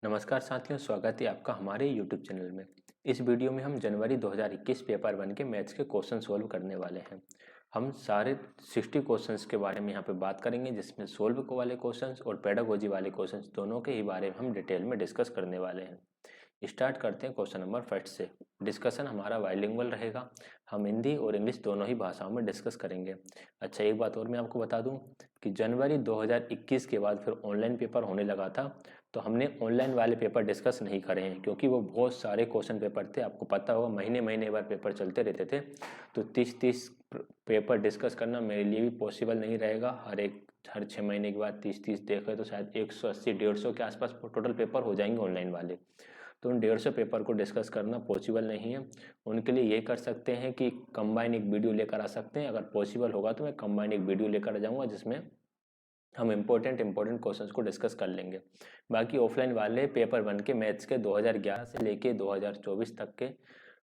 नमस्कार साथियों, स्वागत है आपका हमारे YouTube चैनल में। इस वीडियो में हम जनवरी 2021 पेपर 1 के मैथ्स के क्वेश्चन सोल्व करने वाले हैं। हम सारे 60 क्वेश्चंस के बारे में यहाँ पे बात करेंगे, जिसमें सोल्व वाले क्वेश्चंस और पेडागोजी वाले क्वेश्चंस दोनों के ही बारे में हम डिटेल में डिस्कस करने वाले हैं। स्टार्ट करते हैं क्वेश्चन नंबर फर्स्ट से। डिस्कशन हमारा बाइलिंगुअल रहेगा, हम हिंदी और इंग्लिश दोनों ही भाषाओं में डिस्कस करेंगे। अच्छा, एक बात और मैं आपको बता दूं कि जनवरी 2021 के बाद फिर ऑनलाइन पेपर होने लगा था, तो हमने ऑनलाइन वाले पेपर डिस्कस नहीं करे हैं, क्योंकि वो बहुत सारे क्वेश्चन पेपर थे। आपको पता होगा महीने महीने बार पेपर चलते रहते थे, तो 30 पेपर डिस्कस करना मेरे लिए भी पॉसिबल नहीं रहेगा। हर 6 महीने के बाद 30 देखें तो शायद 180-150 के आसपास टोटल पेपर हो जाएंगे ऑनलाइन वाले। तो उन 150 पेपर को डिस्कस करना पॉसिबल नहीं है। उनके लिए ये कर सकते हैं कि कंबाइन एक वीडियो लेकर आ सकते हैं। अगर पॉसिबल होगा तो मैं कंबाइन एक वीडियो लेकर आ जाऊँगा, जिसमें हम इम्पोर्टेंट क्वेश्चंस को डिस्कस कर लेंगे। बाकी ऑफलाइन वाले पेपर 1 के मैथ्स के 2011 से लेके 2024 तक के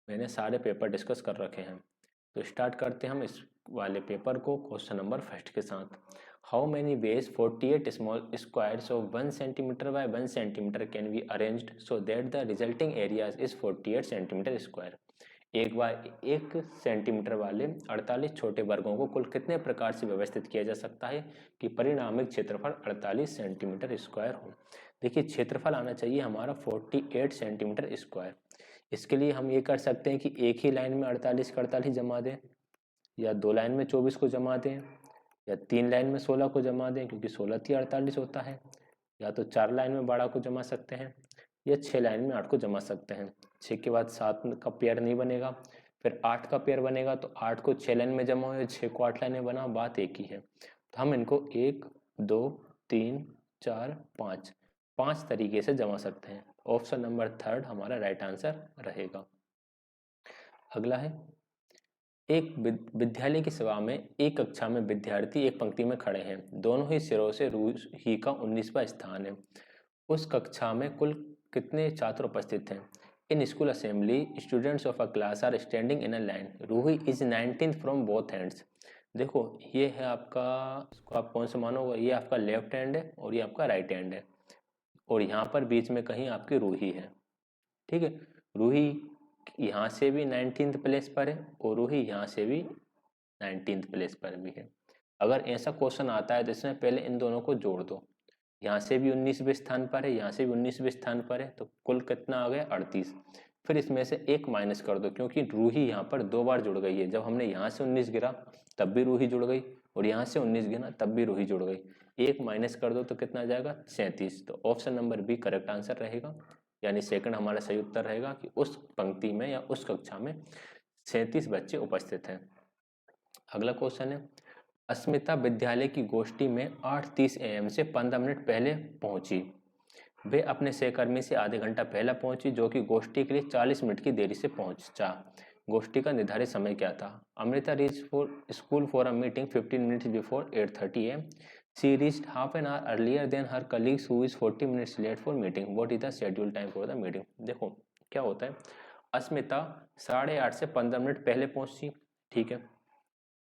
मैंने सारे पेपर डिस्कस कर रखे हैं। तो स्टार्ट करते हैं हम इस वाले पेपर को क्वेश्चन नंबर फर्स्ट के साथ। How many ways 48 small squares of 1 centimetre bye 1 centimetre can be arranged so that the resulting area is 48 centimetre square. एक बार 1 सेंटीमीटर वाले 48 छोटे वर्गों को कुल कितने प्रकार से व्यवस्थित किया जा सकता है कि परिणामिक क्षेत्रफल 48 सेंटीमीटर स्क्वायर हो। देखिए, क्षेत्रफल आना चाहिए हमारा 48 सेंटीमीटर स्क्वायर। इसके लिए हम ये कर सकते हैं कि एक ही लाइन में 48 का 48 जमा दें, या 2 लाइन में 24 को जमा दें, या 3 लाइन में 16 को जमा दें, क्योंकि 16 ही 48 होता है। या तो 4 लाइन में 12 को जमा सकते हैं, या 6 लाइन में 8 को जमा सकते हैं। 6 के बाद 7 का पेयर नहीं बनेगा, फिर 8 का पेयर बनेगा, तो 8 को 6 लाइन में जमा हो, 6 को 8 लाइन में बना, बात एक ही है। तो हम इनको 1 2 3 4 5 5 तरीके से जमा सकते हैं। ऑप्शन नंबर थर्ड हमारा राइट आंसर रहेगा। अगला है, एक विद्यालय की सभा में एक कक्षा में विद्यार्थी एक पंक्ति में खड़े हैं। दोनों ही सिरों से रूही का 19वां स्थान है। उस कक्षा में कुल कितने छात्र उपस्थित हैं? In school assembly students of a class are standing in a line. Roohi is 19th from both hands. देखो, ये है आपका, इसको आप कौन सा मानोगे? ये आपका लेफ्ट हैंड है और ये आपका राइट हैंड है, और यहाँ पर बीच में कहीं आपकी रूही है। ठीक है, रूही यहाँ से भी 19th प्लेस पर है, और रूही यहाँ से भी 19th प्लेस पर भी है। अगर ऐसा क्वेश्चन आता है तो इसमें पहले इन दोनों को जोड़ दो। यहाँ से भी 19वें स्थान पर है, यहाँ से भी 19वें स्थान पर है, तो कुल कितना आ गया? 38। फिर इसमें से एक माइनस कर दो, क्योंकि रूही यहाँ पर 2 बार जुड़ गई है। जब हमने यहाँ से 19 गिरा तब भी रूही जुड़ गई, और यहाँ से 19 गिरा तब भी रूही जुड़ गई। एक माइनस कर दो तो कितना आ जाएगा? 37। तो option number B correct answer रहेगा, यानी सेकंड हमारा सही उत्तर रहेगा कि उस पंक्ति में या उस कक्षा में 37 बच्चे उपस्थित हैं। अगला क्वेश्चन है, अस्मिता विद्यालय की गोष्ठी में 8:30 AM से 15 मिनट पहले पहुंची। वे अपने सहकर्मी से आधे घंटा पहले पहुंची, जो कि गोष्ठी के लिए 40 मिनट की देरी से पहुंचा। गोष्ठी का निर्धारित समय क्या था? Amrita reach for school for a meeting 15 minutes before 8:30 AM. She reached half an hour earlier than her colleagues who is 40 minutes late for meeting. What is the scheduled time for the meeting? देखो क्या होता है, अस्मिता 8:30 से 15 minute पहले पहुंची, ठीक है।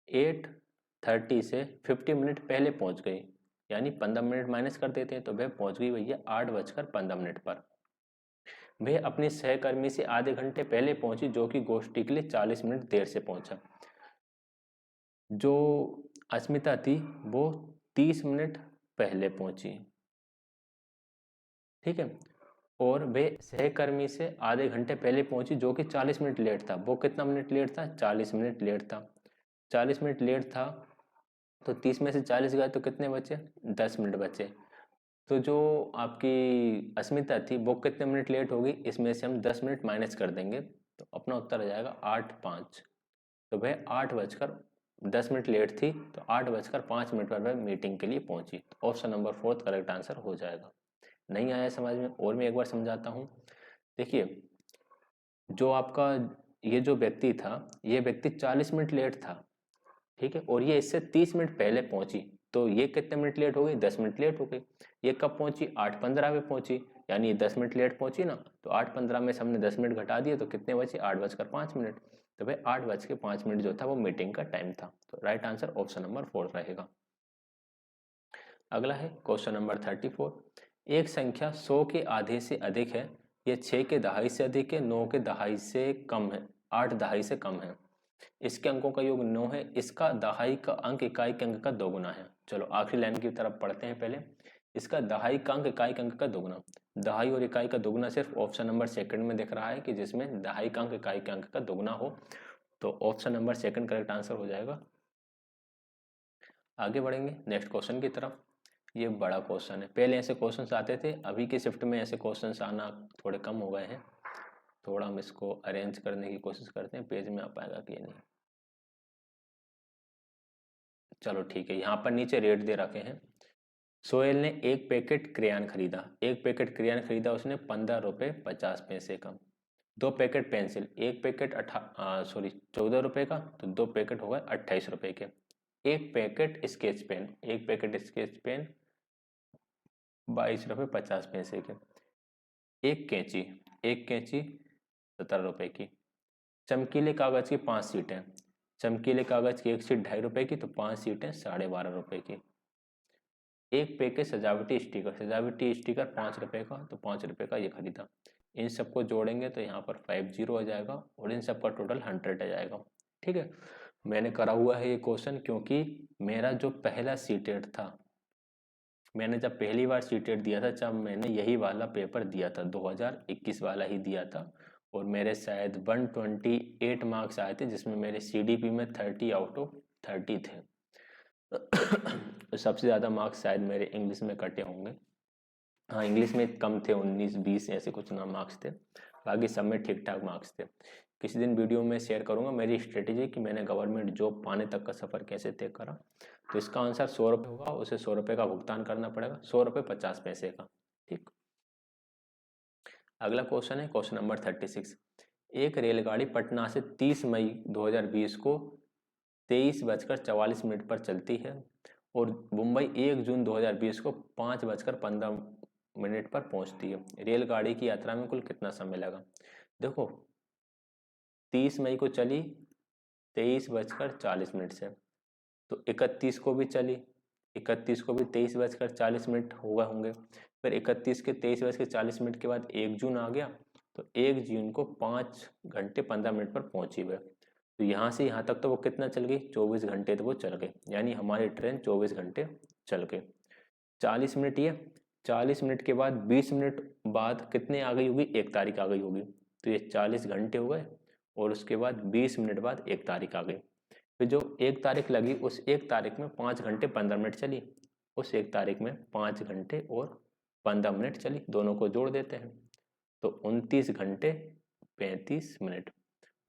8:30 से 50 मिनट पहले पहुंच गई, यानी 15 मिनट माइनस कर देते हैं, तो वह पहुंच गई भैया 8:15 पर। वह अपने सहकर्मी से आधे घंटे पहले पहुंची, जो कि गोष्ठी के लिए 40 मिनट देर से पहुंचा। जो अस्मिता थी वो 30 मिनट पहले पहुंची, ठीक है। और वे सहकर्मी से आधे घंटे पहले पहुंची, जो कि 40 मिनट लेट था। वो कितना मिनट लेट था? 40 मिनट लेट था। 40 मिनट लेट था, तो 30 में से 40 गए तो कितने बचे? 10 मिनट बचे। तो जो आपकी अस्मिता थी वो कितने मिनट लेट होगी? इसमें से हम 10 मिनट माइनस कर देंगे, तो अपना उत्तर आ जाएगा 8:05। तो वह 8:10 लेट थी, तो 8:05 पर वह मीटिंग के लिए पहुंची। तो ऑप्शन नंबर 4 करेक्ट आंसर हो जाएगा। नहीं आया समझ में? और मैं एक बार समझाता हूँ। देखिए, जो आपका ये जो व्यक्ति था, ये व्यक्ति 40 मिनट लेट था, ठीक है, और ये इससे 30 मिनट पहले पहुंची, तो ये कितने मिनट लेट हो गई? 10 मिनट लेट हो गई। ये कब पहुंची? 8:15 पे पहुंची, यानी ये 10 मिनट लेट पहुंची ना, तो 8:15 में से हमने 10 मिनट घटा दिए, तो कितने बचे? 8:05। तो भाई 8:05 जो था वो मीटिंग का टाइम था। तो राइट आंसर ऑप्शन नंबर 4 रहेगा। अगला है क्वेश्चन नंबर 34। एक संख्या 100 के आधे से अधिक है, यह 6 के दहाई से अधिक है, 9 के दहाई से कम है, 8 दहाई से कम है, इसके अंकों का योग 9 है, इसका दहाई का अंक इकाई के अंक का दोगुना है। चलो आखिरी लाइन की तरफ पढ़ते हैं पहले। इसका दहाई का अंक इकाई के अंक का दोगुना, दहाई और इकाई का दोगुना सिर्फ ऑप्शन नंबर सेकंड में दिख रहा है कि जिसमें दहाई का अंक इकाई के अंक का दोगुना हो, तो option number second correct answer हो जाएगा। आगे बढ़ेंगे नेक्स्ट क्वेश्चन की तरफ। ये बड़ा क्वेश्चन है, पहले ऐसे क्वेश्चन आते थे, अभी की शिफ्ट में ऐसे क्वेश्चन आना थोड़े कम हो गए हैं। थोड़ा हम इसको अरेंज करने की कोशिश करते हैं, पेज में आ पाएगा कि नहीं। चलो ठीक है, यहाँ पर नीचे रेट दे रखे हैं। सोहेल ने एक पैकेट क्रेयन खरीदा, एक पैकेट क्रेयन खरीदा उसने 15 रुपये 50 पैसे का। 2 पैकेट पेंसिल, एक पैकेट 14 रुपये का, तो 2 पैकेट हो गए 28 रुपये के। एक पैकेट स्केच पेन, एक पैकेट स्केच पेन 22 रुपये 50 पैसे के। एक कैंची, एक कैंची 17 रुपये की। चमकीले कागज की 5 सीटें, चमकीले कागज की एक सीट 2.5 रुपये की, तो 5 सीटें 12.5 रुपये की। एक पैकेट सजावटी स्टिकर, सजावटी स्टिकर 5 रुपये का, तो 5 रुपये का ये खरीदा। इन सबको जोड़ेंगे तो यहाँ पर 50 आ जाएगा और इन सबका टोटल 100 आ जाएगा। ठीक है, मैंने करा हुआ है ये क्वेश्चन क्योंकि मेरा जो पहला सीटेड था, मैंने जब पहली बार सीटेड दिया था, जब मैंने यही वाला पेपर दिया था 2021 वाला ही दिया था, और मेरे शायद 128 मार्क्स आए थे, जिसमें मेरे CDP में 30 आउट ऑफ 30 थे। सबसे ज़्यादा मार्क्स शायद मेरे इंग्लिश में कटे होंगे। हाँ, इंग्लिश में कम थे, 19-20 ऐसे कुछ ना मार्क्स थे, बाकी सब में ठीक ठाक मार्क्स थे। किसी दिन वीडियो में शेयर करूंगा मेरी स्ट्रेटेजी कि मैंने गवर्नमेंट जॉब पाने तक का सफ़र कैसे तय करा। तो इसका आंसर 100 रुपये होगा, उसे 100 रुपये का भुगतान करना पड़ेगा, 100 रुपये 50 पैसे का। ठीक, अगला क्वेश्चन है क्वेश्चन नंबर 36। एक रेलगाड़ी पटना से 30 मई 2020 को 23:44 पर चलती है और मुंबई 1 जून 2020 को 5:15 पर पहुंचती है। रेलगाड़ी की यात्रा में कुल कितना समय लगा? देखो, 30 मई को चली 23:40 से, तो 31 को भी चली, 31 को भी 23:40 हो गए होंगे, फिर 31 के 23:40 के बाद 1 जून आ गया, तो 1 जून को 5 घंटे 15 मिनट पर पहुंची वह। तो यहाँ से यहाँ तक तो वो कितना चल गई? 24 घंटे तो वो चल गए, यानी हमारी ट्रेन 24 घंटे चल गई। 40 मिनट ये, 40 मिनट के बाद 20 मिनट बाद कितने आ गई होगी? 1 तारीख आ गई होगी, तो ये 40 घंटे हो गए, और उसके बाद 20 मिनट बाद 1 तारीख आ गई। फिर जो 1 तारीख लगी, उस 1 तारीख में 5 घंटे 15 मिनट चली, उस 1 तारीख में 5 घंटे और 15 मिनट चली, दोनों को जोड़ देते हैं तो 29 घंटे 35 मिनट,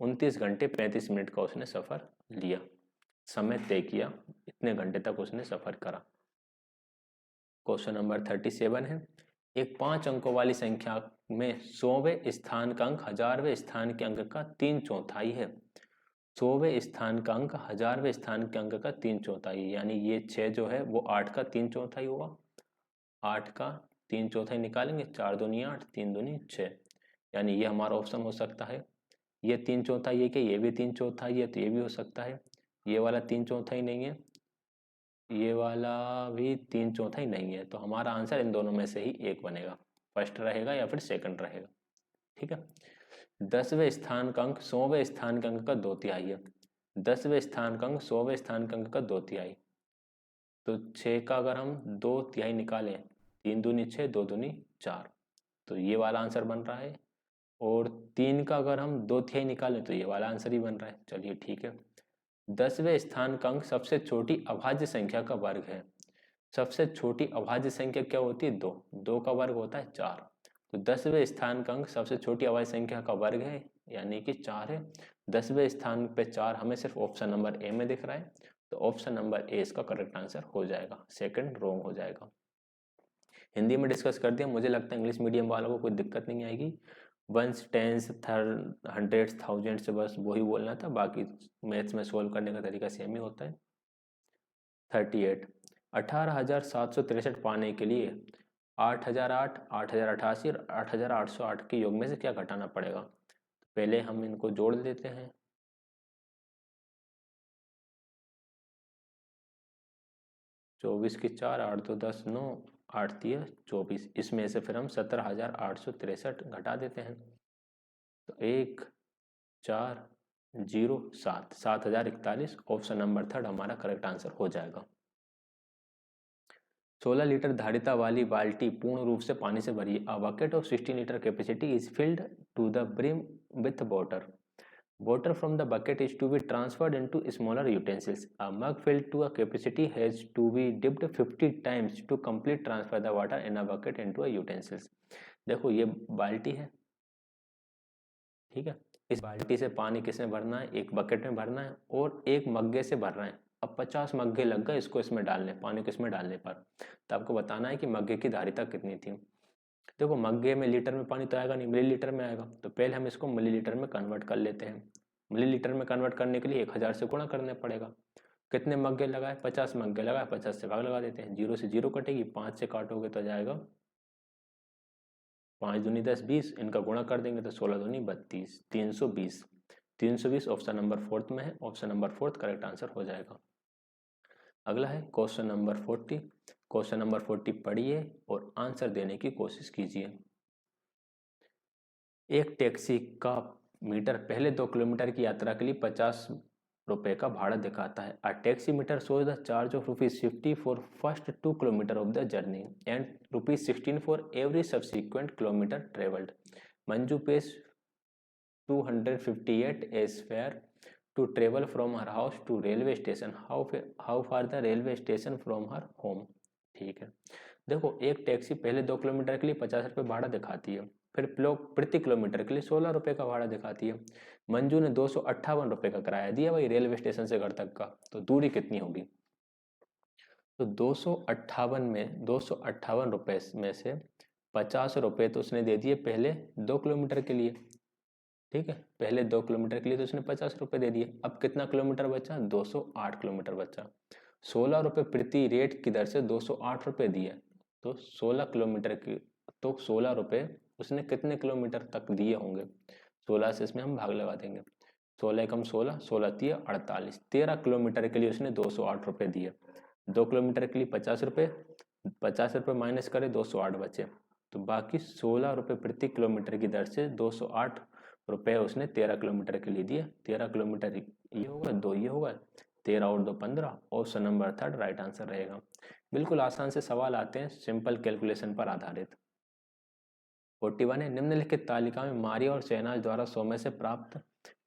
29 घंटे 35 मिनट का उसने सफ़र लिया, समय तय किया, इतने घंटे तक उसने सफ़र करा। क्वेश्चन नंबर 37 है, एक 5 अंकों वाली संख्या में 100वें स्थान का अंक 1000वें स्थान के अंक का 3/4 है। 100वें स्थान का अंक 1000वें स्थान के अंक का 3/4, यानी ये 6 जो है वो 8 का 3/4 होगा। 8 का 3/4 निकालेंगे, 4 दूनी 8, 3 दूनी 6, यानी ये हमारा ऑप्शन हो सकता है। ये 3/4 ये कि ये भी 3/4 है, तो ये भी हो सकता है। ये वाला 3/4 नहीं है, ये वाला भी 3/4 नहीं है, तो हमारा आंसर इन दोनों में से ही एक बनेगा, फर्स्ट रहेगा या फिर सेकंड रहेगा। ठीक है, 10वें स्थान का अंक 100वें स्थान के अंक का 2/3 है। 10वें स्थान का अंक 100वें स्थान के अंक का 2/3, तो 6 का अगर हम 2/3 निकालें, 3 दूनी 6, 2 दूनी 4, तो ये वाला आंसर बन रहा है। और 3 का अगर हम 2/3 निकालें तो ये वाला आंसर ही बन रहा है। चलिए ठीक है, 10वें स्थान का अंक सबसे छोटी अभाज्य संख्या का वर्ग है। सबसे छोटी अभाज्य संख्या क्या होती है? 2, 2 का वर्ग होता है 4, तो 10वें स्थान का अंक सबसे छोटी अभाज्य संख्या का वर्ग है, यानी कि 4 है। 10वें स्थान पे 4 हमें सिर्फ ऑप्शन नंबर ए में दिख रहा है, तो ऑप्शन नंबर ए इसका करेक्ट आंसर हो जाएगा, सेकंड रॉन्ग हो जाएगा। हिंदी में डिस्कस कर दिया, मुझे लगता है इंग्लिश मीडियम वालों को कोई दिक्कत नहीं आएगी। Ones, tens, third, hundreds, thousand से बस वही बोलना था, बाकी मैथ्स में सोल्व करने का तरीका सेम ही होता है। 38, 18,763 पाने के लिए 8,008, 8,088 और 8,808 के योग में से क्या घटाना पड़ेगा? पहले हम इनको जोड़ देते हैं। चौबीस की 4, 8 2 10 9, 8 तिया 24, इसमें से फिर हम 17,863 घटा देते हैं, तो 1 4 0 7 7,041 ऑप्शन नंबर थर्ड हमारा करेक्ट आंसर हो जाएगा। 16 लीटर धारिता वाली बाल्टी पूर्ण रूप से पानी से भरी है। A bucket of 16 litre capacity is filled to the brim with water. Water from the bucket is to be transferred into smaller utensils. A mug filled to a capacity has to be dipped 50 times to complete transfer the water in a bucket into a utensils. देखो ये बाल्टी है, ठीक है, इस बाल्टी से पानी किसमें भरना है, एक बकेट में भरना है और एक मग्गे से भर रहे हैं। अब 50 मग्गे लग गए इसको इसमें डालने, पानी को इसमें डालने पर, तो आपको बताना है कि मग्गे की धारिता कितनी थी। देखो मग्गे में लीटर में पानी तो आएगा नहीं, मिलीलीटर में आएगा, तो पहले हम इसको मिलीलीटर में कन्वर्ट कर लेते हैं। मिलीलीटर में कन्वर्ट करने के लिए 1000 से गुणा करना पड़ेगा। कितने मग्गे लगाए, 50 मग्गे लगाए, 50 से भाग लगा देते हैं, 0 से 0 कटेगी, 5 से काटोगे तो जाएगा 5 दूनी 10 20, इनका गुणा कर देंगे तो 16 दूनी 32, 320। 320 ऑप्शन नंबर फोर्थ में है, option number fourth correct answer हो जाएगा। अगला है क्वेश्चन नंबर 40। क्वेश्चन नंबर 40 पढ़िए और आंसर देने की कोशिश कीजिए। एक टैक्सी का मीटर पहले 2 किलोमीटर की यात्रा के लिए 50 रुपए का भाड़ा दिखाता है। A taxi meter shows the charge of ₹50 for first 2 kilometer of the journey and ₹16 for every subsequent kilometer traveled. Manju pays 258 as fare to travel from her house to railway station. How far the railway station from her home? ठीक है, देखो एक taxi पहले 2 kilometre के लिए 50 रुपये भाड़ा दिखाती है, फिर प्रति किलोमीटर के लिए 16 रुपये का भाड़ा दिखाती है। मंजू ने 258 रुपये का किराया दिया भाई रेलवे स्टेशन से घर तक का, तो दूरी कितनी होगी, तो 258 रुपये में से 50 रुपये तो उसने दे दिए पहले 2 किलोमीटर के लिए, ठीक है, पहले 2 किलोमीटर के लिए तो उसने 50 रुपये दे दिए। अब कितना किलोमीटर बचा, 208 किलोमीटर बचा। 16 रुपये प्रति रेट की दर से 208 रुपये दिए, तो 16 किलोमीटर की, तो 16 रुपये उसने कितने किलोमीटर तक दिए होंगे, 16 से इसमें हम भाग लगा देंगे, 16 कम 16, 16 तिया 48, 13 किलोमीटर के लिए उसने 208 रुपये दिए। 2 किलोमीटर के लिए 50 रुपये, 50 रुपये माइनस करे 208 बचे, तो बाकी 16 रुपये प्रति किलोमीटर की दर से 208 रुपये उसने 13 किलोमीटर के लिए दिए। 13 किलोमीटर ये होगा, 2 ये होगा, 13 और 2 15, option number third right answer रहेगा। बिल्कुल आसान से सवाल आते हैं सिंपल कैलकुलेशन पर आधारित। 41 है, निम्नलिखित तालिका में मारिया और शहनाज द्वारा 100 में से प्राप्त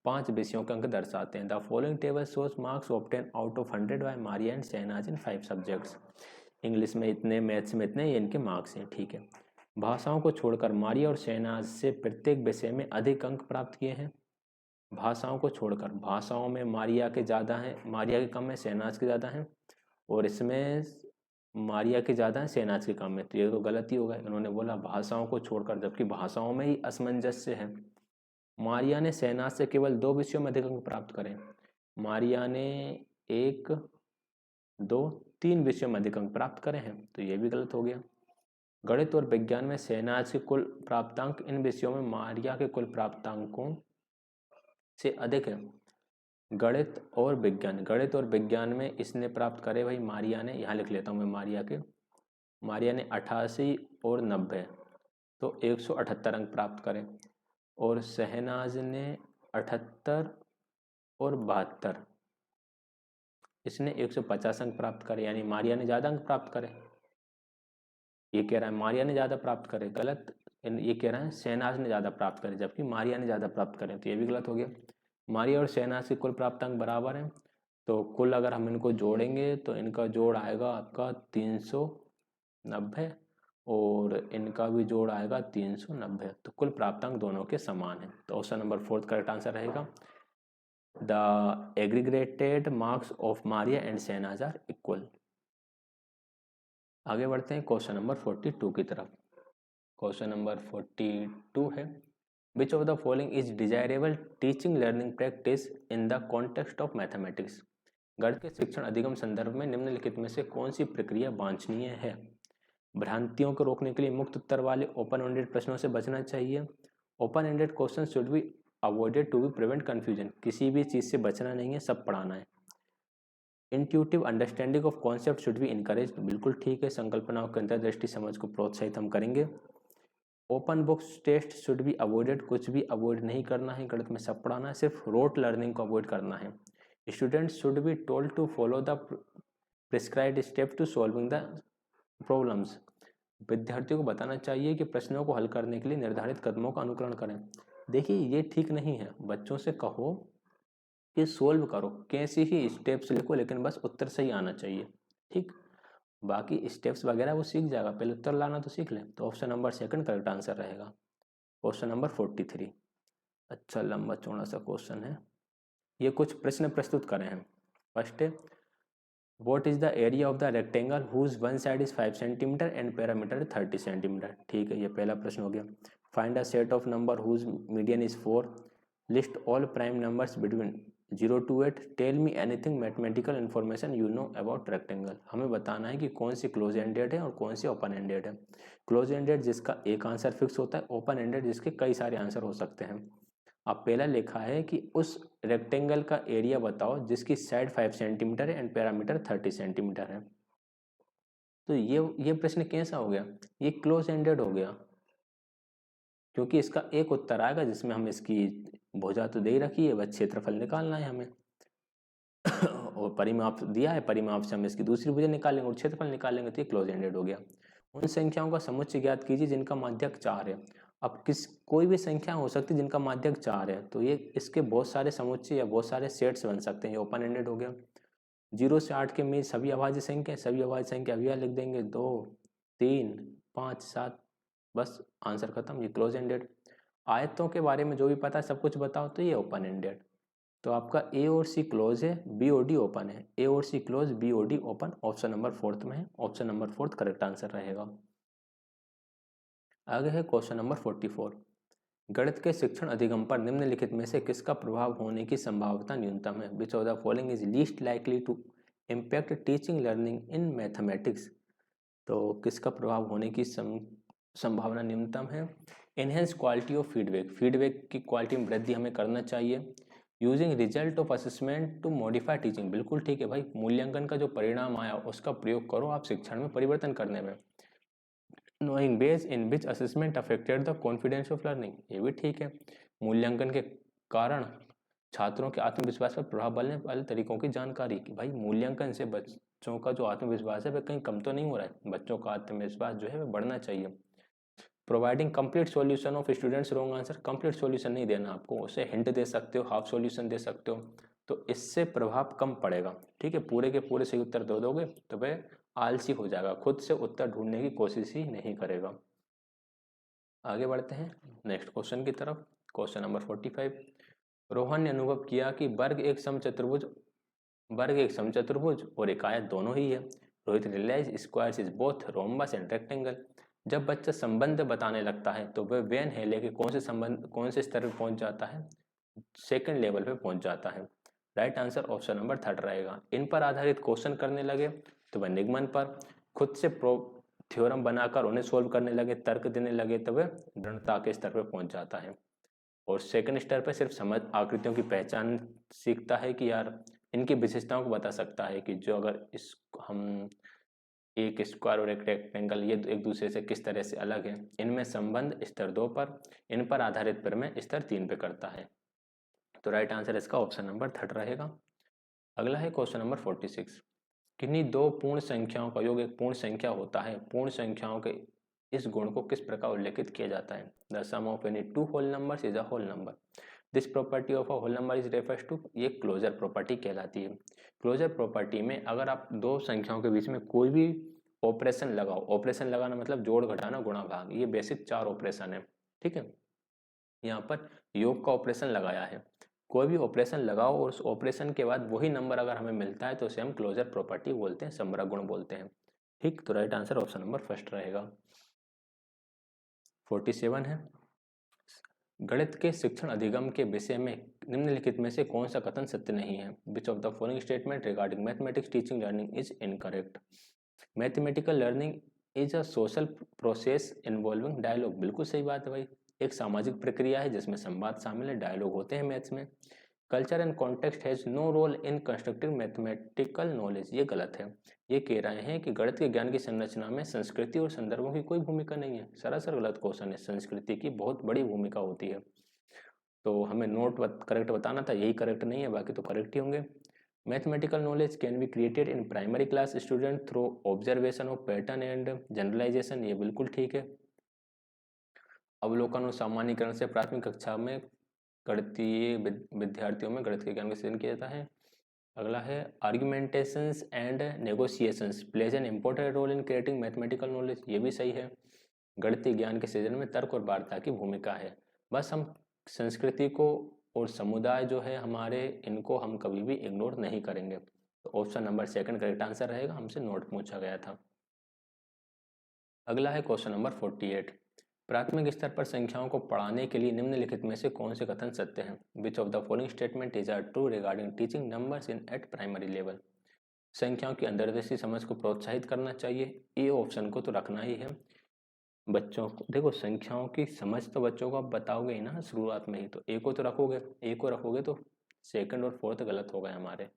5 विषयों के अंक दर्शाते हैं। The following table shows marks obtain out of 100 by Maria and Shahnaz in 5 subjects. English में इतने, मैथ्स में इतने, ये इनके मार्क्स हैं, ठीक है। भाषाओं को छोड़कर मारिया और शहनाज से प्रत्येक विषय में अधिक अंक प्राप्त किए हैं। भाषाओं को छोड़कर, भाषाओं में मारिया के ज़्यादा हैं, मारिया के कम है, शहनाज के ज़्यादा हैं, और इसमें मारिया के ज़्यादा है, शहनाज के कम है, तो ये तो गलती हो गई। उन्होंने बोला भाषाओं को छोड़कर, जबकि भाषाओं में ही असमंजस्य है। मारिया ने शहनाज से केवल 2 विषयों में अधिक अंक प्राप्त करें। मारिया ने 1 2 3 विषयों में अधिक अंक प्राप्त करे हैं, तो ये भी गलत हो गया। गणित और विज्ञान में शहनाज के कुल प्राप्तांक इन विषयों में मारिया के कुल प्राप्तांकों से अधिक है। गणित और विज्ञान में इसने प्राप्त करे भाई मारिया ने, यहाँ लिख लेता हूँ मैं मारिया के, मारिया ने 88 और 90, तो 178 अंक प्राप्त करे, और शहनाज ने 78 और 72, इसने 150 अंक प्राप्त करे, यानी मारिया ने ज़्यादा अंक प्राप्त करे। ये कह रहा है मारिया ने ज़्यादा प्राप्त करे, गलत। ये कह रहा है शहनाज ने ज़्यादा प्राप्त करे, जबकि मारिया ने ज़्यादा प्राप्त करे, तो ये भी गलत हो गया। मारिया और शहनाज के कुल प्राप्तांक बराबर हैं, तो कुल अगर हम इनको जोड़ेंगे तो इनका जोड़ आएगा आपका 390, और इनका भी जोड़ आएगा 390, तो कुल प्राप्तांक दोनों के समान है, तो option number fourth correct answer रहेगा। The aggregated marks of Maria and Shahnaz are equal. आगे बढ़ते हैं क्वेश्चन नंबर 42 की तरफ। क्वेश्चन नंबर 42 है, which of the following is desirable teaching learning practice in the context of mathematics. गणित के शिक्षण अधिगम संदर्भ में निम्नलिखित में से कौन सी प्रक्रिया वांछनीय है। भ्रांतियों को रोकने के लिए मुक्त उत्तर वाले ओपन एंडेड प्रश्नों से बचना चाहिए। Open ended question should be avoided to be prevent confusion. किसी भी चीज़ से बचना नहीं है, सब पढ़ाना है। Intuitive understanding of concept should be encourage, बिल्कुल ठीक है, संकल्पनाओं की अंतर्दृष्टि समझ को प्रोत्साहित हम करेंगे। Open books test should be avoided, कुछ भी अवॉइड नहीं करना है, गणित में सब पढ़ाना है, सिर्फ रोट लर्निंग को अवॉइड करना है। Students should be told to follow the prescribed step to solving the problems, विद्यार्थियों को बताना चाहिए कि प्रश्नों को हल करने के लिए निर्धारित कदमों का अनुकरण करें। देखिए ये ठीक नहीं है, बच्चों से कहो कि सोल्व करो, कैसे ही स्टेप्स लिखो, लेकिन बस उत्तर सही आना चाहिए, ठीक। बाकी स्टेप्स वगैरह वो सीख जाएगा, पहले उत्तर लाना तो सीख ले। तो option number second correct answer रहेगा। क्वेश्चन नंबर 43, अच्छा लंबा चौड़ा सा क्वेश्चन है, ये कुछ प्रश्न प्रस्तुत करें हैं। फर्स्ट है, What is the area of the rectangle whose one side is 5 cm and perimeter 30 cm? ठीक है, ये पहला प्रश्न हो गया। Find a set of number whose median is 4. List all prime numbers between 0 to 8. Tell me anything mathematical information you know about rectangle. हमें बताना है कि कौन सी क्लोज एंडेड है और कौन सी ओपन एंडेड है। क्लोज एंडेड जिसका एक आंसर फिक्स होता है, ओपन एंडेड जिसके कई सारे आंसर हो सकते हैं। अब पहला लिखा है कि उस रेक्टेंगल का एरिया बताओ जिसकी साइड 5 सेंटीमीटर है एंड पैरामीटर 30 सेंटीमीटर है। तो ये प्रश्न कैसा हो गया, ये क्लोज एंडेड हो गया, क्योंकि इसका एक उत्तर आएगा जिसमें हम इसकी भुजा तो दे ही रखी है, बस क्षेत्रफल निकालना है हमें और परिमाप दिया है, परिमाप से हम इसकी दूसरी भुजा निकालेंगे और क्षेत्रफल निकालेंगे, तो ये क्लोज एंडेड हो गया। उन संख्याओं का समुच्चय ज्ञात कीजिए जिनका माध्यक 4 है। अब कोई भी संख्या हो सकती है जिनका माध्यक 4 है, तो ये इसके बहुत सारे समुच्चय या बहुत सारे सेट्स बन सकते हैं, ये ओपन एंडेड हो गया। 0 से 8 के में सभी अभाज्य संख्या, सभी अभाज्य संख्या अभी लिख देंगे, 2 3 5 7, बस आंसर खत्म, ये क्लोज एंडेड। आयतों के बारे में जो भी पता है सब कुछ बताओ, तो ये ओपन एंडेड। तो आपका ए और सी क्लोज है, बी और डी ओपन है, ए और सी क्लोज, बी और डी ओपन, ऑप्शन नंबर 4 में है, ऑप्शन नंबर 4 करेक्ट आंसर रहेगा। आगे है क्वेश्चन नंबर 44, गणित के शिक्षण अधिगम पर निम्नलिखित में से किसका प्रभाव होने की संभावना न्यूनतम है? Which of the following is least likely to impact teaching learning in mathematics? तो किसका प्रभाव होने की संभावना न्यूनतम है? Enhance quality of feedback, feedback की क्वालिटी में वृद्धि हमें करना चाहिए। Using result of assessment to modify teaching, बिल्कुल ठीक है भाई, मूल्यांकन का जो परिणाम आया उसका प्रयोग करो आप शिक्षण में परिवर्तन करने में। Knowing base in which assessment affected the confidence of learning, ये भी ठीक है, मूल्यांकन के कारण छात्रों के आत्मविश्वास पर प्रभाव डालने वाले तरीकों की जानकारी, कि भाई मूल्यांकन से बच्चों का जो आत्मविश्वास है वह कहीं कम तो नहीं हो रहा है, बच्चों का आत्मविश्वास जो है वह बढ़ना चाहिए। Providing complete solution of students wrong answer, complete solution नहीं देना आपको, उसे हिंट दे सकते हो, हाफ सॉल्यूशन दे सकते हो, तो इससे प्रभाव कम पड़ेगा, ठीक है। पूरे के पूरे सही उत्तर दे दोगे तो वह आलसी हो जाएगा, खुद से उत्तर ढूंढने की कोशिश ही नहीं करेगा। आगे बढ़ते हैं नेक्स्ट क्वेश्चन की तरफ। क्वेश्चन नंबर 45, रोहन ने अनुभव किया कि वर्ग एक समचतुर्भुज और एक आयत दोनों ही है। Rohit realise squares is both rhombus and rectangle. जब बच्चा संबंध बताने लगता है तो वह वेन है, लेकिन कौन से स्तर पर पहुंच जाता है? सेकंड लेवल पे पहुंच जाता है। राइट आंसर ऑप्शन नंबर 3 रहेगा। इन पर आधारित क्वेश्चन करने लगे तो वह निगमन पर, खुद से थ्योरम बनाकर उन्हें सोल्व करने लगे, तर्क देने लगे, तो वह दृढ़ता के स्तर पर पहुंच जाता है। और सेकंड स्तर पर सिर्फ समझ, आकृतियों की पहचान सीखता है कि यार इनकी विशेषताओं को बता सकता है कि जो अगर इस हम एक स्क्वायर और एक रेक्टेंगल ये एक दूसरे से किस तरह से अलग है, इनमें संबंध स्तर 2 पर, इन पर आधारित प्रमेय स्तर 3 पे करता है। तो राइट आंसर इसका ऑप्शन नंबर 3 रहेगा। अगला है क्वेश्चन नंबर 46, किन्हीं दो पूर्ण संख्याओं का योग एक पूर्ण संख्या होता है, पूर्ण संख्याओं के इस गुण को किस प्रकार उल्लेखित किया जाता है? The sum of any two whole numbers is a whole number. This property of a whole number is refers to, ये क्लोजर प्रॉपर्टी कहलाती है। क्लोजर प्रॉपर्टी में अगर आप दो संख्याओं के बीच में कोई भी ऑपरेशन लगाओ, ऑपरेशन लगाना मतलब जोड़ घटाना गुणा भाग, ये बेसिक 4 ऑपरेशन है, ठीक है। यहाँ पर योग का ऑपरेशन लगाया है, कोई भी ऑपरेशन लगाओ और उस ऑपरेशन के बाद वही नंबर अगर हमें मिलता है तो उसे हम क्लोजर प्रॉपर्टी बोलते हैं, समग्र गुण बोलते हैं, ठीक। तो राइट आंसर ऑप्शन नंबर 1 रहेगा। 47 है, गणित के शिक्षण अधिगम के विषय में निम्नलिखित में से कौन सा कथन सत्य नहीं है? Which of the following statement regarding mathematics teaching learning is incorrect? Mathematical learning is a social process involving dialogue, बिल्कुल सही बात है भाई, एक सामाजिक प्रक्रिया है जिसमें संवाद शामिल है, डायलॉग होते हैं मैथ्स में। Culture and context has no role in constructive mathematical knowledge, ये गलत है। ये कह रहे हैं कि गणित के ज्ञान की संरचना में संस्कृति और संदर्भों की कोई भूमिका नहीं है। सरासर गलत क्वेश्चन है, संस्कृति की बहुत बड़ी भूमिका होती है। तो हमें करेक्ट बताना था, यही करेक्ट नहीं है, बाकी तो करेक्ट ही होंगे। Mathematical knowledge can be created in primary class student through observation of pattern and generalisation, ये बिल्कुल ठीक है। अवलोकन और सामान्यीकरण से प्राथमिक कक्षा में गणितीय विद्यार्थियों में गणित के ज्ञान का सृजन किया जाता है। अगला है argumentations and negotiations plays an important role in creating mathematical knowledge, ये भी सही है। गणितीय ज्ञान के सृजन में तर्क और वार्ता की भूमिका है। बस हम संस्कृति को और समुदाय जो है हमारे, इनको हम कभी भी इग्नोर नहीं करेंगे। तो option number second correct answer रहेगा, हमसे नोट पूछा गया था। अगला है क्वेश्चन नंबर 48। प्राथमिक स्तर पर संख्याओं को पढ़ाने के लिए निम्नलिखित में से कौन से कथन सत्य हैं? Which of the following statement is are true regarding teaching numbers in at primary level? संख्याओं की अंतर्दृष्टि समझ को प्रोत्साहित करना चाहिए, ये ऑप्शन को तो रखना ही है। बच्चों को देखो, संख्याओं की समझ तो बच्चों को आप बताओगे ही ना शुरुआत में ही, तो ए को तो रखोगे, ए को रखोगे तो सेकंड और फोर्थ गलत हो गए हमारे।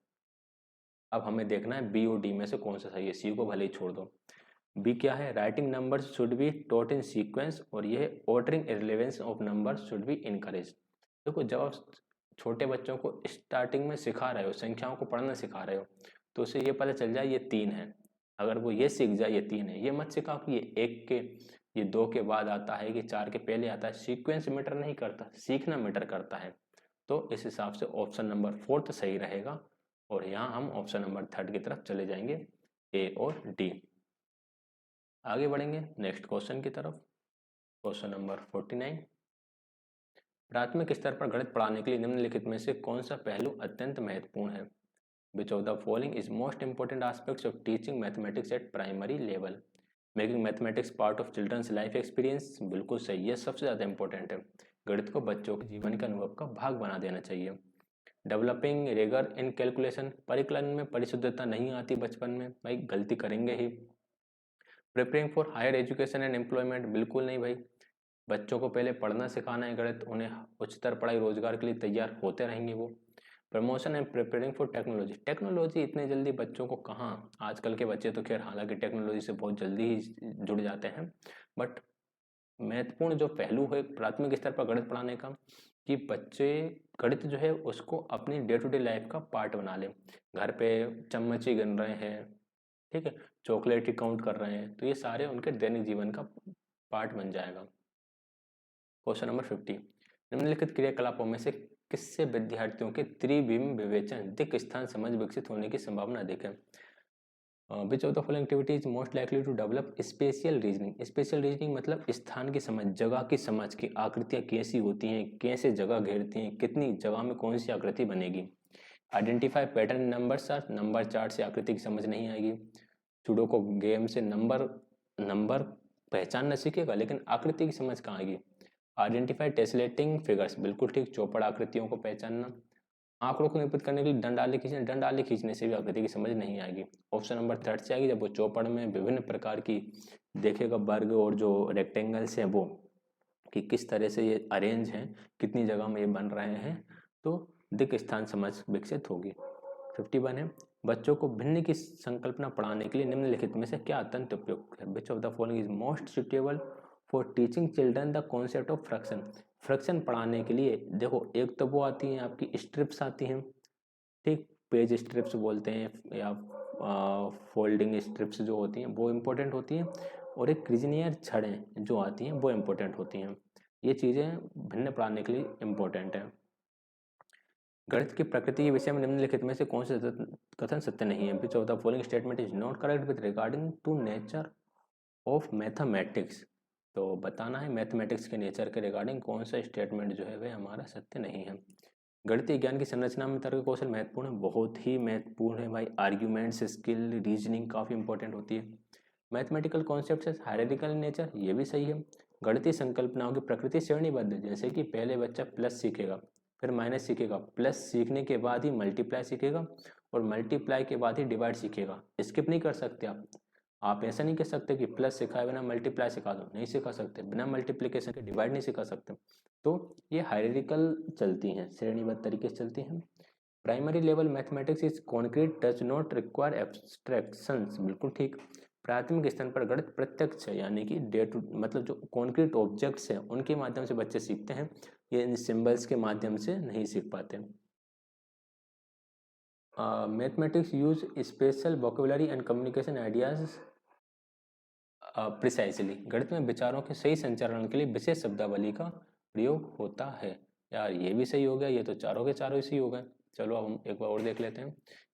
अब हमें देखना है बी और डी में से कौन सा सही है, सी को भले ही छोड़ दो। बी क्या है? Writing numbers should be taught in sequence, और ये ordering इररिलेवेंस of numbers should be encourage. देखो, जब आप छोटे बच्चों को स्टार्टिंग में सिखा रहे हो, संख्याओं को पढ़ना सिखा रहे हो, तो उसे ये पता चल जाए ये 3 है। अगर वो ये सीख जाए ये 3 है, ये मत सिखाओ कि ये 1 के, ये 2 के बाद आता है, कि 4 के पहले आता है। सीक्वेंस मैटर नहीं करता, सीखना मैटर करता है। तो इस हिसाब से ऑप्शन नंबर 4 सही रहेगा, और यहाँ हम ऑप्शन नंबर 3 की तरफ चले जाएंगे, ए और डी। आगे बढ़ेंगे नेक्स्ट क्वेश्चन की तरफ। Question number 49। प्राथमिक स्तर पर गणित पढ़ाने के लिए निम्नलिखित में से कौन सा पहलू अत्यंत महत्वपूर्ण है? Which of the following is most important aspects of teaching mathematics at primary level? Making mathematics part of children's life experience, बिल्कुल सही है, सबसे ज़्यादा इंपॉर्टेंट है। गणित को बच्चों के जीवन के अनुभव का भाग बना देना चाहिए। डेवलपिंग रिगर इन कैलकुलेशन, परिकलन में परिशुद्धता नहीं आती बचपन में, भाई गलती करेंगे ही। Preparing for higher education and employment, बिल्कुल नहीं भाई, बच्चों को पहले पढ़ना सिखाना है गणित, उन्हें उच्चतर पढ़ाई रोजगार के लिए तैयार होते रहेंगे वो। Promotion and preparing for technology, technology इतने जल्दी बच्चों को कहाँ, आजकल के बच्चे तो खैर हालांकि टेक्नोलॉजी से बहुत जल्दी ही जुड़ जाते हैं, बट महत्वपूर्ण जो पहलू है प्राथमिक स्तर पर गणित पढ़ाने का, कि बच्चे गणित जो है उसको अपनी डे टू डे लाइफ का पार्ट बना लें। घर पे चम्मच ही गिन रहे हैं, ठीक है, चॉकलेट ही काउंट कर रहे हैं, तो ये सारे उनके दैनिक जीवन का पार्ट बन जाएगा। Question number 50। निम्नलिखित क्रियाकलापों में से किससे विद्यार्थियों के त्रिविम विवेचन दिक स्थान समझ विकसित होने की संभावना अधिक है? Which of the following activity is most likely to develop spatial reasoning? Special reasoning मतलब स्थान की समझ, जगह की समझ, की आकृतियाँ कैसी होती हैं, कैसे जगह घेरती हैं, कितनी जगह में कौन सी आकृति बनेगी। Identify pattern numbers, number chart से आकृति की समझ नहीं आएगी। सुडो को गेम से नंबर पहचानना सीखेगा, लेकिन आकृति की समझ कहाँ आएगी। आइडेंटिफाई टेसलेटिंग फिगर्स, बिल्कुल ठीक, चौपड़ आकृतियों को पहचानना। आंकड़ों को निरूपित करने के लिए डंड आले खींचने से भी आकृति की समझ नहीं आएगी। ऑप्शन नंबर 3 से आएगी, जब वो चौपड़ में विभिन्न प्रकार की देखेगा वर्ग और जो रेक्टेंगल्स हैं वो, कि किस तरह से ये अरेंज हैं, कितनी जगह में ये बन रहे हैं, तो दिक स्थान समझ विकसित होगी। 51 है, बच्चों को भिन्न की संकल्पना पढ़ाने के लिए निम्नलिखित में से क्या अत्यंत उपयुक्त है? Which of the following is most suitable for teaching children the concept of fraction? Fraction पढ़ाने के लिए देखो, एक तो वो आती हैं आपकी स्ट्रिप्स आती हैं, ठीक, पेज स्ट्रिप्स बोलते हैं, या फोल्डिंग स्ट्रिप्स जो होती हैं वो इम्पोर्टेंट होती हैं, और एक क्रिजनियर छड़ें जो आती हैं वो इम्पोर्टेंट होती हैं। ये चीज़ें भिन्न पढ़ाने के लिए इम्पोर्टेंट है। गणित की प्रकृति के विषय में निम्नलिखित में से कौन से कथन सत्य नहीं है? Which of the following statement is not correct with regarding to nature of mathematics? तो बताना है मैथमेटिक्स के नेचर के रिगार्डिंग कौन सा स्टेटमेंट जो है वह हमारा सत्य नहीं है। गणितीय ज्ञान की संरचना में तर्क कौशल महत्वपूर्ण है, बहुत ही महत्वपूर्ण है भाई। आर्ग्यूमेंट्स स्किल, रीजनिंग काफ़ी इंपॉर्टेंट होती है। मैथमेटिकल कॉन्सेप्ट है हायरार्किकल नेचर, ये भी सही है। गणितीय संकल्पनाओं की प्रकृति श्रेणीबद्ध, जैसे कि पहले बच्चा प्लस सीखेगा, फिर माइनस सीखेगा, प्लस सीखने के बाद ही मल्टीप्लाई सीखेगा, और मल्टीप्लाई के बाद ही डिवाइड सीखेगा, स्किप नहीं कर सकते आप। आप ऐसा नहीं कह सकते कि प्लस सिखाए बिना मल्टीप्लाई सिखा दो, नहीं सिखा सकते। बिना मल्टीप्लिकेशन के डिवाइड नहीं सिखा सकते। तो ये हायरार्किकल चलती हैं, श्रेणीबद्ध तरीके से चलती हैं। Primary level mathematics is concrete does not require abstractions, बिल्कुल ठीक। प्राथमिक स्तर पर गणित प्रत्यक्ष है, यानी कि डे टू मतलब जो कॉन्क्रीट ऑब्जेक्ट्स हैं उनके माध्यम से बच्चे सीखते हैं, ये इन सिंबल्स के माध्यम से नहीं सीख पाते। Mathematics use special vocabulary and communication ideas precisely, गणित में विचारों के सही संचारण के लिए विशेष शब्दावली का प्रयोग होता है। यार ये भी सही हो गया, ये तो चारों के चारों इसी हो गए। चलो अब हम एक बार और देख लेते हैं।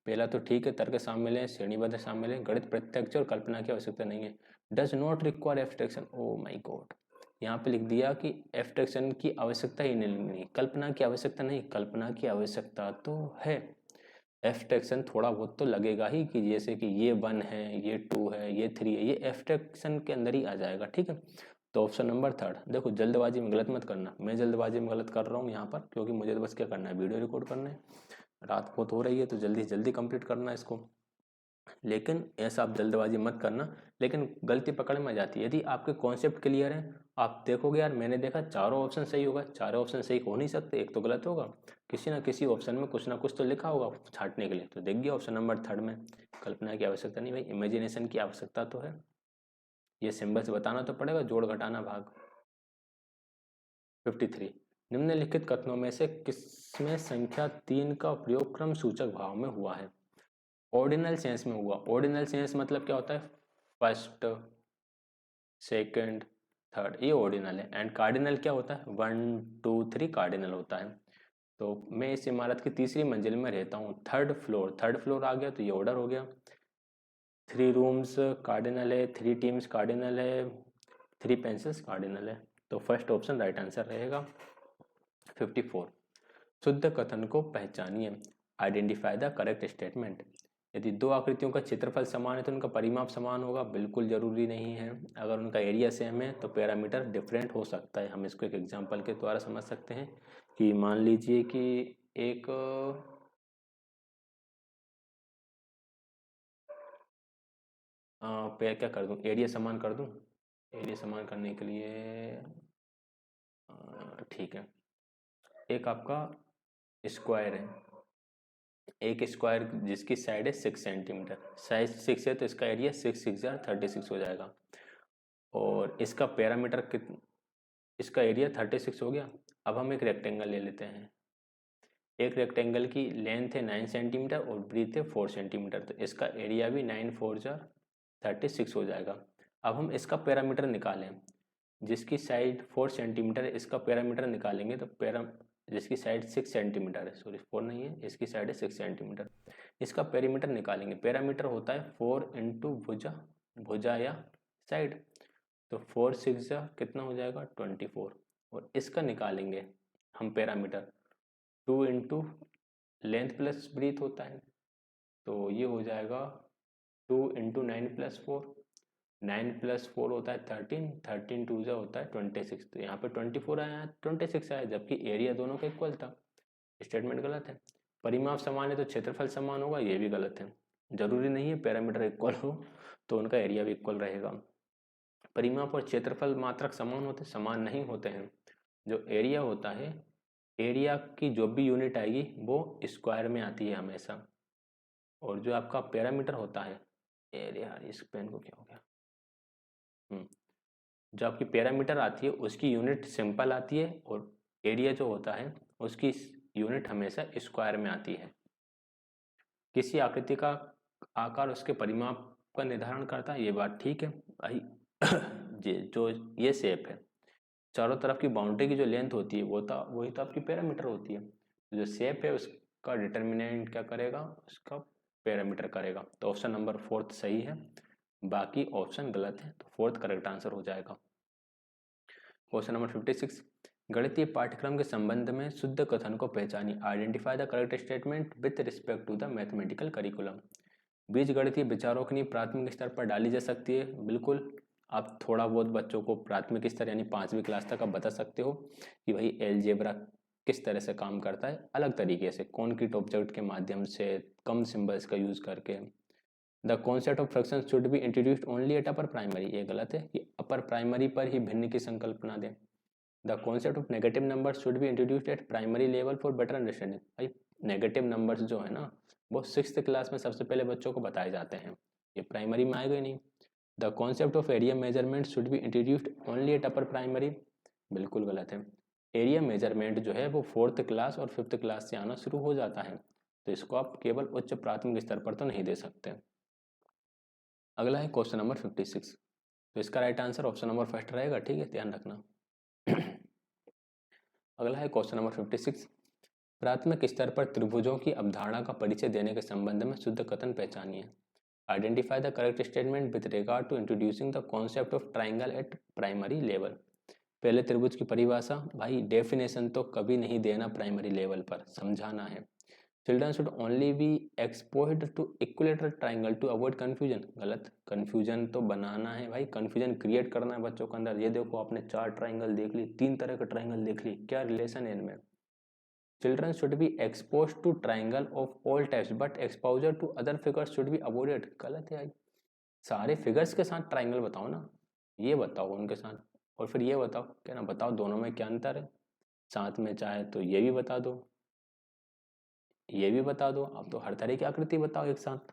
पहला तो ठीक है, तर्क शामिल है, श्रेणीबद्ध शामिल है, गणित प्रत्यक्ष और कल्पना की आवश्यकता नहीं है। Does not require abstraction, oh my God, यहाँ पे लिख दिया कि एब्स्ट्रैक्शन की आवश्यकता ही नहीं, कल्पना की आवश्यकता नहीं, कल्पना की आवश्यकता तो है। एब्स्ट्रैक्शन थोड़ा बहुत तो लगेगा ही, कि जैसे कि ये 1 है, ये 2 है, ये 3 है, ये एब्स्ट्रैक्शन के अंदर ही आ जाएगा, ठीक है। तो ऑप्शन नंबर 3, देखो जल्दबाजी में गलत मत करना, मैं जल्दबाजी में गलत कर रहा हूँ यहाँ पर, क्योंकि मुझे तो बस क्या करना है, वीडियो रिकॉर्ड करना है। रात बहुत हो रही है तो जल्दी जल्दी कंप्लीट करना है इसको, लेकिन ऐसा आप जल्दबाजी मत करना। लेकिन गलती पकड़ में आ जाती है। यदि आपके कॉन्सेप्ट क्लियर है, आप देखोगे यार मैंने देखा चारों ऑप्शन सही होगा, चारों ऑप्शन सही हो नहीं सकते, एक तो गलत होगा, किसी ना किसी ऑप्शन में कुछ ना कुछ तो लिखा होगा छांटने के लिए। तो देखिए ऑप्शन नंबर 3 में कल्पना की आवश्यकता नहीं भाई, इमेजिनेशन की आवश्यकता तो है। ये सिंबल से बताना तो पड़ेगा, जोड़ घटाना भाग। 53, निम्नलिखित कथनों में से किसमें संख्या 3 का प्रयोग क्रम सूचक भाव में हुआ है? ऑर्डिनल सेंस में हुआ। ऑर्डिनल सेंस मतलब क्या होता है, फर्स्ट, सेकंड, थर्ड, ये ऑर्डिनल है। एंड कार्डिनल क्या होता है, 1 2 3 कार्डिनल होता है। तो मैं इस इमारत की तीसरी मंजिल में रहता हूँ, थर्ड फ्लोर, थर्ड फ्लोर आ गया तो ये ऑर्डर हो गया। 3 रूम्स कार्डिनल है, 3 टीम्स कार्डिनल है, 3 पेंसिल्स कार्डिनल है। तो फर्स्ट ऑप्शन राइट आंसर रहेगा। 54, शुद्ध कथन को पहचानिए, आइडेंटिफाई द करेक्ट स्टेटमेंट। यदि दो आकृतियों का क्षेत्रफल समान है तो उनका परिमाप समान होगा, बिल्कुल जरूरी नहीं है। अगर उनका एरिया सेम है तो पैरामीटर डिफरेंट हो सकता है। हम इसको एक एग्जांपल के द्वारा समझ सकते हैं कि मान लीजिए कि एक क्या कर दूं, एरिया समान कर दूं। एरिया समान करने के लिए ठीक है, एक आपका स्क्वायर है, एक स्क्वायर जिसकी साइड है 6 सेंटीमीटर, साइज 6 है तो इसका एरिया 6 6 36 हो जाएगा। और इसका पैरामीटर इसका एरिया 36 हो गया। अब हम एक रेक्टेंगल ले लेते हैं। एक रेक्टेंगल की लेंथ है 9 सेंटीमीटर और ब्रीथ है 4 सेंटीमीटर, तो इसका एरिया भी 9 4 36 हो जाएगा। अब हम इसका पैरामीटर निकालें, जिसकी साइड 4 सेंटीमीटर है, इसका पैरामीटर निकालेंगे तो जिसकी साइड 6 सेंटीमीटर है, सॉरी 4 नहीं है, इसकी साइड है 6 सेंटीमीटर, इसका पैरामीटर निकालेंगे। पैरामीटर होता है 4 इंटू भुजा, भुजा या साइड, तो 4 6 कितना हो जाएगा 24। और इसका निकालेंगे हम parameter, 2 into length plus breadth होता है, तो ये हो जाएगा 2 इंटू 9 प्लस 4, 9 प्लस 4 होता है 13, 13 टू जो होता है 26, तो यहाँ पे 24 आया, 26 आया, जबकि एरिया दोनों का इक्वल था। स्टेटमेंट गलत है। परिमाप समान है तो क्षेत्रफल समान होगा, ये भी गलत है। जरूरी नहीं है पैरामीटर इक्वल हो तो उनका एरिया भी इक्वल रहेगा। परिमाप और क्षेत्रफल मात्रक समान होते, समान नहीं होते हैं। जो एरिया होता है, एरिया की जो भी यूनिट आएगी वो स्क्वायर में आती है हमेशा। और जो आपका पैरामीटर होता है, एरिया, इस पेन को क्या हो गया, जो आपकी पैरामीटर आती है उसकी यूनिट सिंपल आती है, और एरिया जो होता है उसकी यूनिट हमेशा स्क्वायर में आती है। किसी आकृति का आकार उसके परिमाप का निर्धारण करता है, ये बात ठीक है भाई। जो ये शेप है, चारों तरफ की बाउंड्री की जो लेंथ होती है वही तो आपकी पैरामीटर होती है। जो शेप है उसका डिटर्मिनेंट क्या करेगा, उसका पैरामीटर करेगा। तो ऑप्शन नंबर 4 सही है, बाकी ऑप्शन गलत है, तो 4 करेक्ट आंसर हो जाएगा। क्वेश्चन नंबर 56, गणितीय पाठ्यक्रम के संबंध में शुद्ध कथन को पहचानिए, identify the correct statement with respect to the mathematical curriculum. बीज गणितीय विचारों की नींव प्राथमिक स्तर पर डाली जा सकती है, बिल्कुल। आप थोड़ा बहुत बच्चों को प्राथमिक स्तर यानी 5वीं क्लास तक आप बता सकते हो कि भाई एलजेब्रा किस तरह से काम करता है, अलग तरीके से कॉन्क्रीट ऑब्जेक्ट के माध्यम से, कम सिंबल्स का यूज करके। The concept of fraction should be introduced only at upper primary, ये गलत है कि अपर प्राइमरी पर ही भिन्न की संकल्पना दें। The concept of negative number should be introduced eight primary level for better understanding, भाई नेगेटिव नंबर्स जो है ना वो 6th क्लास में सबसे पहले बच्चों को बताए जाते हैं, ये प्राइमरी में आएगा ही नहीं। The concept of area measurement should be introduced only at upper primary, बिल्कुल गलत है। एरिया मेजरमेंट जो है वो 4th क्लास और 5th क्लास से आना शुरू हो जाता है, तो इसको आप केवल उच्च प्राथमिक स्तर पर तो नहीं दे सकते। अगला है क्वेश्चन नंबर 56, तो इसका right answer option number first रहेगा, ठीक है, ध्यान रखना। अगला है क्वेश्चन नंबर 56, प्राथमिक स्तर पर त्रिभुजों की अवधारणा का परिचय देने के संबंध में शुद्ध कथन पहचानिए। Identify the correct statement with regard to introducing the concept of triangle at primary level. पहले त्रिभुज की परिभाषा, भाई डेफिनेशन तो कभी नहीं देना प्राइमरी लेवल पर, समझाना है। Children should only be exposed to equilateral triangle to avoid confusion, गलत, कंफ्यूजन तो बनाना है भाई, कंफ्यूजन क्रिएट करना है बच्चों के अंदर। ये देखो आपने 4 ट्राइंगल देख ली, 3 तरह के ट्राइंगल देख ली, क्या रिलेशन है इनमें। Children should be expose to triangle of all types but exposure to other figures should be avoided, गलत है भाई। सारे फिगर्स के साथ ट्राइंगल बताओ ना, ये बताओ उनके साथ, और फिर ये बताओ, क्या ना बताओ दोनों में क्या अंतर है, साथ में चाहे तो ये भी बता दो, ये भी बता दो, आप तो हर तरह की आकृति बताओ एक साथ।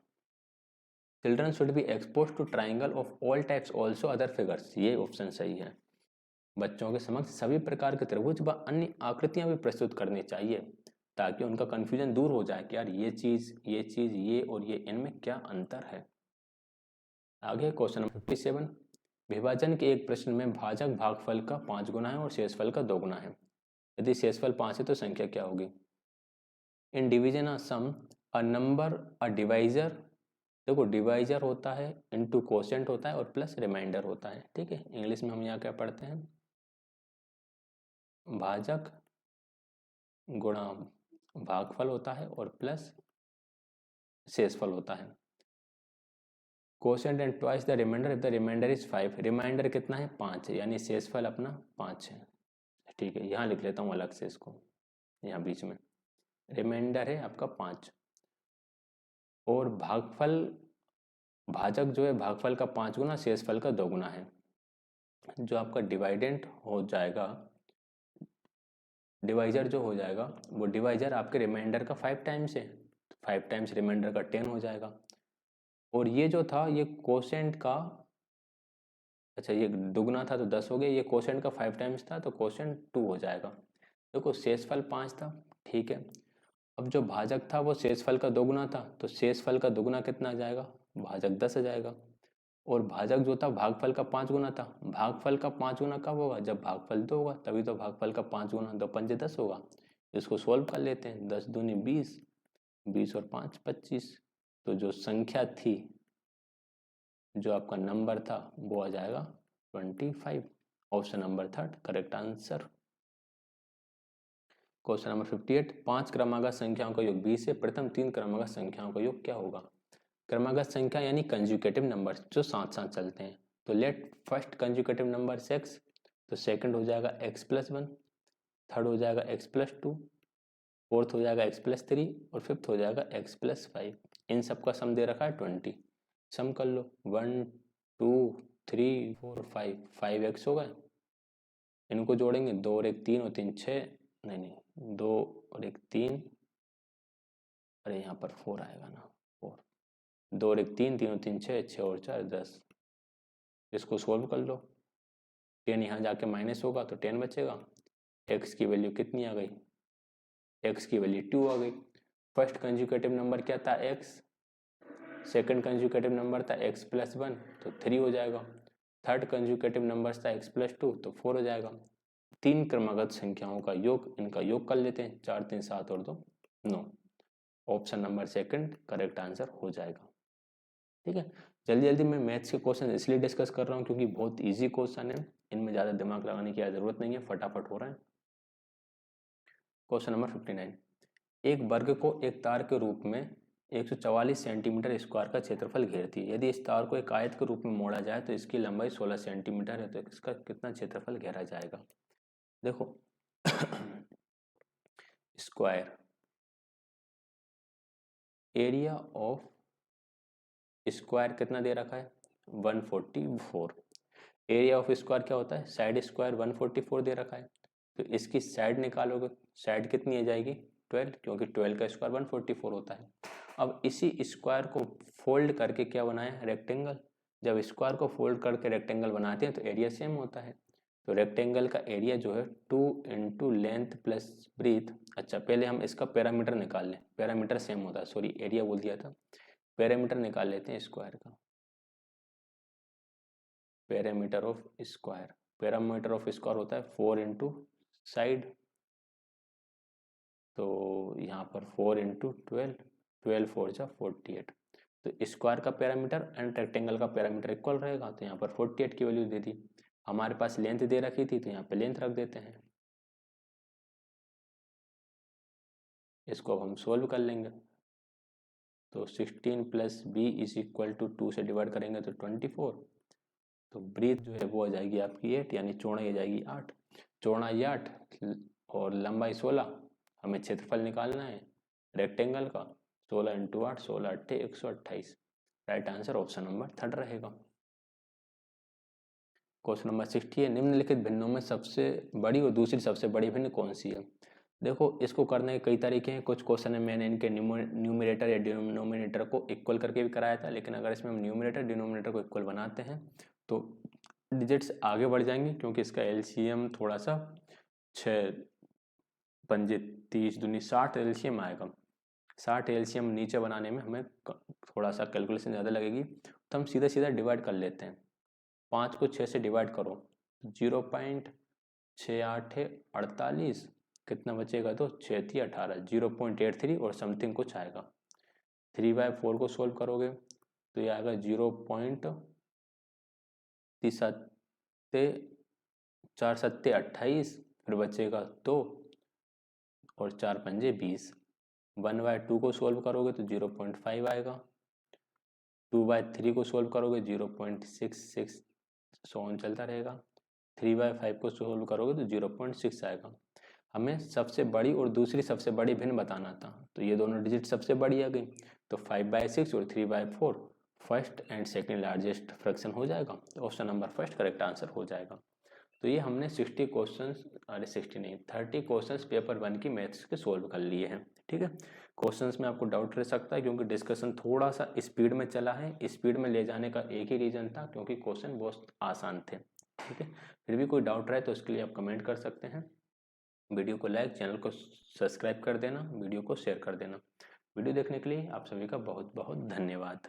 Children should be expose to triangle of all types also other figures, ये ऑप्शन सही है। बच्चों के समक्ष सभी प्रकार के त्रिभुज व अन्य आकृतियां भी प्रस्तुत करनी चाहिए ताकि उनका कंफ्यूजन दूर हो जाए कि यार ये चीज ये और ये, इनमें क्या अंतर है। आगे क्वेश्चन नंबर 57, विभाजन के एक प्रश्न में भाजक भागफल का 5 गुना है और शेषफल का 2 गुना है। यदि शेषफल 5 है तो संख्या क्या होगी। In division a sum a number a divisor, देखो डिवाइजर होता है, इनटू कोशेंट होता है और प्लस रिमाइंडर होता है, ठीक है। इंग्लिश में हम यहाँ क्या पढ़ते हैं, भाजक गुणा भागफल होता है और प्लस शेषफल होता है। Quotient and twice the remainder if the remainder is 5, remainder कितना है 5 है, यानी शेषफल अपना 5 है, ठीक है। यहाँ लिख लेता हूँ अलग से इसको, यहाँ बीच में रिमाइंडर है आपका 5 और भागफल, भाजक जो है भागफल का 5 गुना, शेषफल का 2 गुना है। जो आपका डिवाइडेंट हो जाएगा, डिवाइजर जो हो जाएगा वो डिवाइजर आपके रिमाइंडर का 5 टाइम्स है, 5 टाइम्स रिमाइंडर का 10 हो जाएगा। और ये जो था ये कोशेंट का, अच्छा ये दुगना था तो 10 हो गया, ये कोशेंट का 5 टाइम्स था तो कोशेंट 2 हो जाएगा। देखो शेषफल 5 था, ठीक है। अब जो भाजक था वो शेषफल का 2 गुना था, तो शेषफल का 2 गुना कितना आ जाएगा, भाजक 10 आ जाएगा। और भाजक जो था भागफल का 5 गुना था, भागफल का 5 गुना कब होगा, जब भागफल 2 होगा, तभी तो भागफल का 5 गुना 2 पंजे 10 होगा। इसको सोल्व कर लेते हैं, 10 दूनी 20, 20 और 5 25, तो जो संख्या थी, जो आपका नंबर था वो आ जाएगा 25, option number 3 correct answer. Question number 58, 5 क्रमागत संख्याओं का योग 20 है, प्रथम 3 क्रमागत संख्याओं का योग क्या होगा। क्रमागत संख्या यानी कंजुगेटिव नंबर जो साथ साथ चलते हैं, तो let first conjugative number x, तो सेकंड हो जाएगा x+1, थर्ड हो जाएगा x+2, फोर्थ हो जाएगा x+3 और फिफ्थ हो जाएगा x+5। इन सब का सम दे रखा है 20, सम कर लो 1 2 3 4 5, 5x हो गए, इनको जोड़ेंगे 2 और 1 3 और 3 6, नहीं 2 और 1 3, अरे यहाँ पर 4 आएगा ना, 4, 2 और 1 3, 3 और 3 6, 6 और 4 10, इसको सोल्व कर लो। 10 यहाँ जाके माइनस होगा तो 10 बचेगा, x की वैल्यू कितनी आ गई, x की वैल्यू 2 आ गई। फर्स्ट कंजुगेटिव नंबर क्या था x, सेकंड कंजुगेटिव नंबर था x+1 तो 3 हो जाएगा, थर्ड कंजुगेटिव नंबर था x+2 तो 4 हो जाएगा। 3 क्रमागत संख्याओं का योग, इनका योग कर लेते हैं, 4 3 7 और 2 9, option number second correct answer हो जाएगा, ठीक है। जल्दी जल्दी मैं मैथ्स के क्वेश्चन इसलिए डिस्कस कर रहा हूँ क्योंकि बहुत इजी क्वेश्चन है, इनमें ज़्यादा दिमाग लगाने की जरूरत नहीं है, फटाफट हो रहा है। क्वेश्चन नंबर 59, एक वर्ग को एक तार के रूप में 144 सेंटीमीटर स्क्वायर का क्षेत्रफल घेरती है। यदि इस तार को एक आयत के रूप में मोड़ा जाए तो इसकी लंबाई 16 सेंटीमीटर है, तो इसका कितना क्षेत्रफल घेरा जाएगा। देखो स्क्वायर, एरिया ऑफ स्क्वायर कितना दे रखा है 144। एरिया ऑफ स्क्वायर क्या होता है साइड स्क्वायर 144 दे रखा है, तो इसकी साइड निकालोगे, साइड कितनी आ जाएगी 12, क्योंकि 12 का स्क्वायर 144 होता है। अब इसी स्क्वायर को फोल्ड करके क्या बनाया रेक्टेंगल, जब स्क्वायर को फोल्ड करके रेक्टेंगल बनाते हैं तो एरिया सेम होता है। तो रेक्टेंगल का एरिया जो है 2 इंटू लेंथ प्लस ब्रीथ। अच्छा पहले हम इसका पैरामीटर निकाल लें, पैरामीटर सेम होता है, सॉरी एरिया बोल दिया था, पैरामीटर निकाल लेते हैं स्क्वायर का। Parameter of square, parameter of square होता है 4 इंटू साइड, तो यहाँ पर 4 इंटू 12, 12 4 जा 48। तो स्क्वायर का पैरामीटर एंड रेक्टेंगल का पैरामीटर इक्वल रहेगा, तो यहाँ पर 48 की वैल्यू दे दी। हमारे पास लेंथ दे रखी थी तो यहाँ पे लेंथ रख देते हैं। इसको अब हम सोल्व कर लेंगे, तो 16 plus B is equal to 2 से डिवाइड करेंगे तो 24, तो ब्रीथ जो है वो आ जाएगी आपकी 8, यानी चौड़ाई आ जाएगी 8, चौड़ाई 8 और लंबाई 16। हमें क्षेत्रफल निकालना है रेक्टेंगल का, 16 into 8, 16 8 128। Right answer option number 3 रहेगा। क्वेश्चन नंबर 60 है, निम्नलिखित भिन्नों में सबसे बड़ी और दूसरी सबसे बड़ी भिन्न कौन सी है। देखो इसको करने के कई तरीके हैं, कुछ क्वेश्चन में मैंने इनके न्यूमरेटर या डिनोमिनेटर को इक्वल करके भी कराया था, लेकिन अगर इसमें हम न्यूमरेटर डिनोमिनेटर को इक्वल बनाते हैं तो डिजिट्स आगे बढ़ जाएंगे, क्योंकि इसका एलसीएम थोड़ा सा 6 पंजे 30 दूनी 60 एलसीएम आएगा। 60 एलसीएम नीचे बनाने में हमें थोड़ा सा कैलकुलेशन ज़्यादा लगेगी, तो हम सीधा सीधा डिवाइड कर लेते हैं। 5 को 6 से डिवाइड करो, 0.6848, कितना बचेगा तो 6 थी 18, 0.83 और समथिंग कुछ आएगा। 3/4 को सोल्व करोगे तो ये आएगा 0.37 फिर बचेगा 2 और 4 पंजे 20। 1/2 को सोल्व करोगे तो 0.5 आएगा, 2/3 को सोल्व करोगे 0.66 सोन चलता रहेगा, 3/5 को सोल्व करोगे तो 0.6 आएगा। हमें सबसे बड़ी और दूसरी सबसे बड़ी भिन्न बताना था, तो ये दोनों डिजिट सबसे बड़ी आ गई, तो 5/6 और 3/4 first and second largest fraction हो जाएगा, तो option number first correct answer हो जाएगा। तो ये हमने 60 क्वेश्चंस, अरे 60 नहीं 30 क्वेश्चंस पेपर 1 की मैथ्स के सोल्व कर लिए हैं। ठीक है, क्वेश्चंस में आपको डाउट रह सकता है क्योंकि डिस्कशन थोड़ा सा स्पीड में चला है, स्पीड में ले जाने का एक ही रीज़न था क्योंकि क्वेश्चन बहुत आसान थे। ठीक है, फिर भी कोई डाउट रहे तो उसके लिए आप कमेंट कर सकते हैं। वीडियो को लाइक, चैनल को सब्सक्राइब कर देना, वीडियो को शेयर कर देना। वीडियो देखने के लिए आप सभी का बहुत बहुत धन्यवाद।